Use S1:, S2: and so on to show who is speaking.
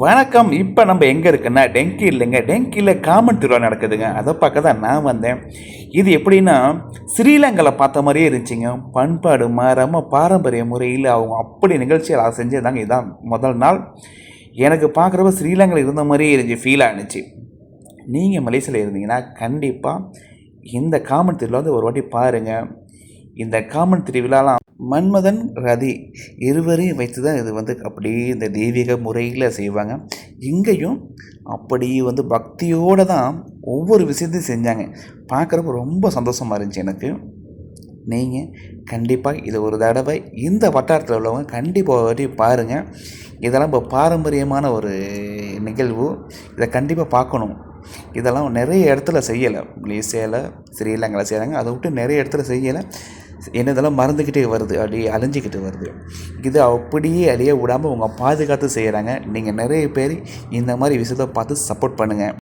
S1: வணக்கம். இப்போ நம்ம எங்கே இருக்குன்னா டெங்கி இல்லைங்க, டெங்கியில் காமன் திருவிழா நடக்குதுங்க. அதை பார்க்க தான் நான் வந்தேன். இது எப்படின்னா ஸ்ரீலங்காவில் பார்த்த மாதிரியே இருந்துச்சுங்க. பண்பாடு மாறாமல் பாரம்பரிய முறையில் அவங்க அப்படி நிகழ்ச்சியை செஞ்சதாங்க. இதான் முதல் நாள். எனக்கு பார்க்குறப்ப ஸ்ரீலங்காவில் இருந்த மாதிரியே இருந்துச்சு, ஃபீல் ஆனிச்சு. நீங்கள் மலேசியாவில் இருந்தீங்கன்னா கண்டிப்பாக இந்த காமன் திருவிழா வந்து ஒரு வாட்டி பாருங்கள். இந்த காமன் திருவிழாலாம் மன்மதன் ரதி இருவரையும் வைத்து தான் இது வந்து அப்படியே இந்த தெய்வீக முறையில் செய்வாங்க. இங்கேயும் அப்படி வந்து பக்தியோடு தான் ஒவ்வொரு விஷயத்தையும் செஞ்சாங்க. பார்க்குறப்ப ரொம்ப சந்தோஷமாக இருந்துச்சு எனக்கு. நீங்கள் கண்டிப்பாக இது ஒரு தடவை இந்த வட்டாரத்தில் உள்ளவங்க கண்டிப்பாக வாட்டி பாருங்கள். இதெல்லாம் இப்போ பாரம்பரியமான ஒரு நிகழ்வு. இதை கண்டிப்பாக பார்க்கணும். இதெல்லாம் நிறைய இடத்துல செய்யலை. மலேசியாவில், ஸ்ரீலங்காவில் செய்கிறாங்க. அதை விட்டு நிறைய இடத்துல செய்யலை. என்ன இதெல்லாம் மறந்துக்கிட்டே வருது, அப்படியே அழிஞ்சிக்கிட்டு வருது. இது அப்படியே அழிய விடாமல் அவங்க பாதுகாத்து செய்கிறாங்க. நீங்கள் நிறைய பேர் இந்த மாதிரி விஷயத்தை பார்த்து சப்போர்ட் பண்ணுங்கள்.